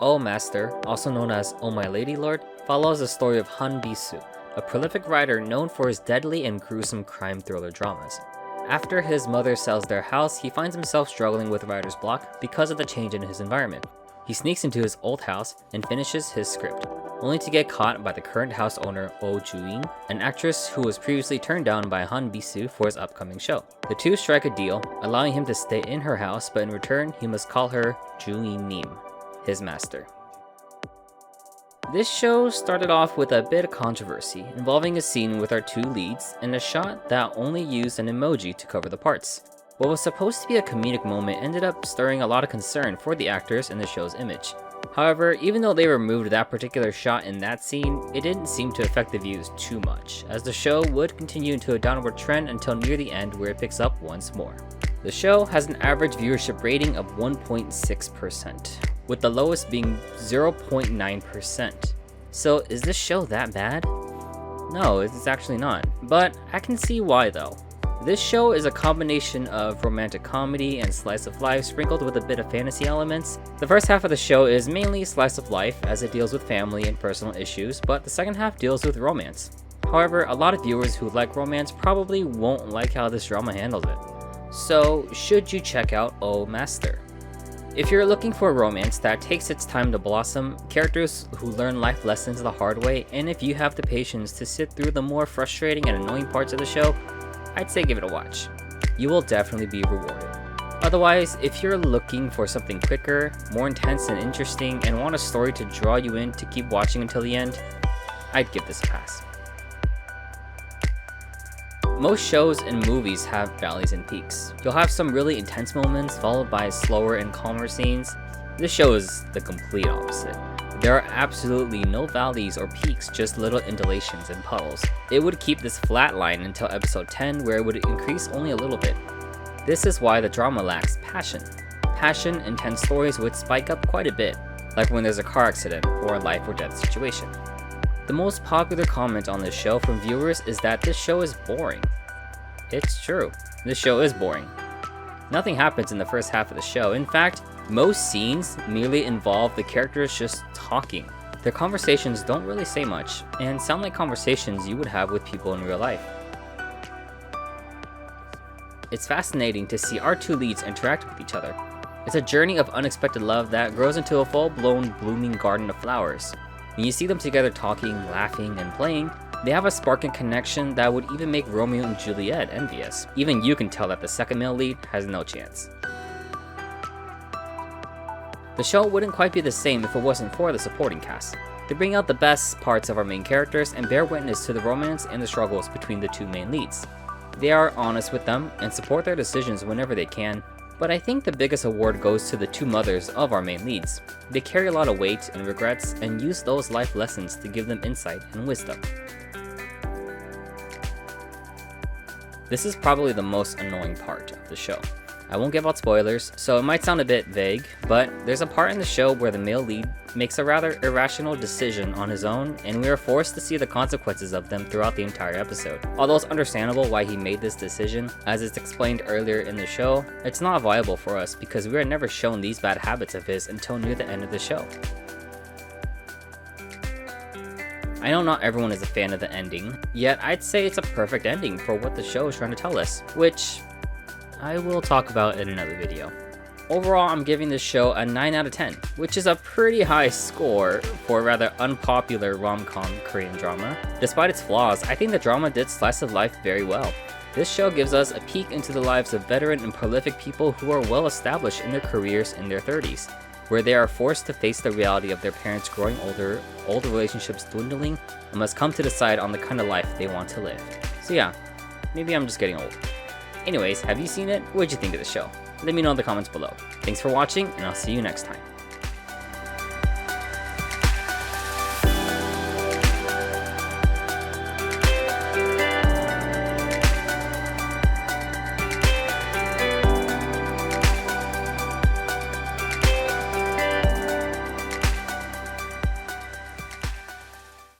Oh Master, also known as Oh My Ladylord, follows the story of Han Bisu, a prolific writer known for his deadly and gruesome crime thriller dramas. After his mother sells their house, he finds himself struggling with writer's block because of the change in his environment. He sneaks into his old house and finishes his script, only to get caught by the current house owner Oh Ju-in, an actress who was previously turned down by Han Bisu for his upcoming show. The two strike a deal, allowing him to stay in her house, but in return he must call her Ju-in Nim, his master. This show started off with a bit of controversy, involving a scene with our two leads and a shot that only used an emoji to cover the parts. What was supposed to be a comedic moment ended up stirring a lot of concern for the actors and the show's image. However, even though they removed that particular shot in that scene, it didn't seem to affect the views too much, as the show would continue into a downward trend until near the end where it picks up once more. The show has an average viewership rating of 1.6%, with the lowest being 0.9%. So is this show that bad? No, it's actually not, but I can see why though. This show is a combination of romantic comedy and slice of life sprinkled with a bit of fantasy elements. The first half of the show is mainly slice of life as it deals with family and personal issues, but the second half deals with romance. However, a lot of viewers who like romance probably won't like how this drama handles it. So, should you check out Oh Master? If you're looking for a romance that takes its time to blossom, characters who learn life lessons the hard way, and if you have the patience to sit through the more frustrating and annoying parts of the show, I'd say give it a watch. You will definitely be rewarded. Otherwise, if you're looking for something quicker, more intense and interesting, and want a story to draw you in to keep watching until the end, I'd give this a pass. Most shows and movies have valleys and peaks. You'll have some really intense moments followed by slower and calmer scenes. This show is the complete opposite. There are absolutely no valleys or peaks, just little undulations and puddles. It would keep this flat line until episode 10 where it would increase only a little bit. This is why the drama lacks passion. Passion, intense stories would spike up quite a bit, like when there's a car accident or a life or death situation. The most popular comment on this show from viewers is that this show is boring. It's true, this show is boring. Nothing happens in the first half of the show. In fact, most scenes merely involve the characters just talking. Their conversations don't really say much, and sound like conversations you would have with people in real life. It's fascinating to see our two leads interact with each other. It's a journey of unexpected love that grows into a full-blown blooming garden of flowers. When you see them together talking, laughing, and playing, they have a spark and connection that would even make Romeo and Juliet envious. Even you can tell that the second male lead has no chance. The show wouldn't quite be the same if it wasn't for the supporting cast. They bring out the best parts of our main characters and bear witness to the romance and the struggles between the two main leads. They are honest with them and support their decisions whenever they can, but I think the biggest award goes to the two mothers of our main leads. They carry a lot of weight and regrets and use those life lessons to give them insight and wisdom. This is probably the most annoying part of the show. I won't give out spoilers, so it might sound a bit vague, but there's a part in the show where the male lead makes a rather irrational decision on his own, and we are forced to see the consequences of them throughout the entire episode. Although it's understandable why he made this decision, as it's explained earlier in the show, it's not viable for us because we are never shown these bad habits of his until near the end of the show. I know not everyone is a fan of the ending, yet I'd say it's a perfect ending for what the show is trying to tell us, which I will talk about in another video. Overall, I'm giving this show a 9 out of 10, which is a pretty high score for a rather unpopular rom-com Korean drama. Despite its flaws, I think the drama did slice of life very well. This show gives us a peek into the lives of veteran and prolific people who are well established in their careers in their 30s, where they are forced to face the reality of their parents growing older, old relationships dwindling, and must come to decide on the kind of life they want to live. So yeah, maybe I'm just getting old. Anyways, have you seen it? What'd you think of the show? Let me know in the comments below. Thanks for watching, and I'll see you next time.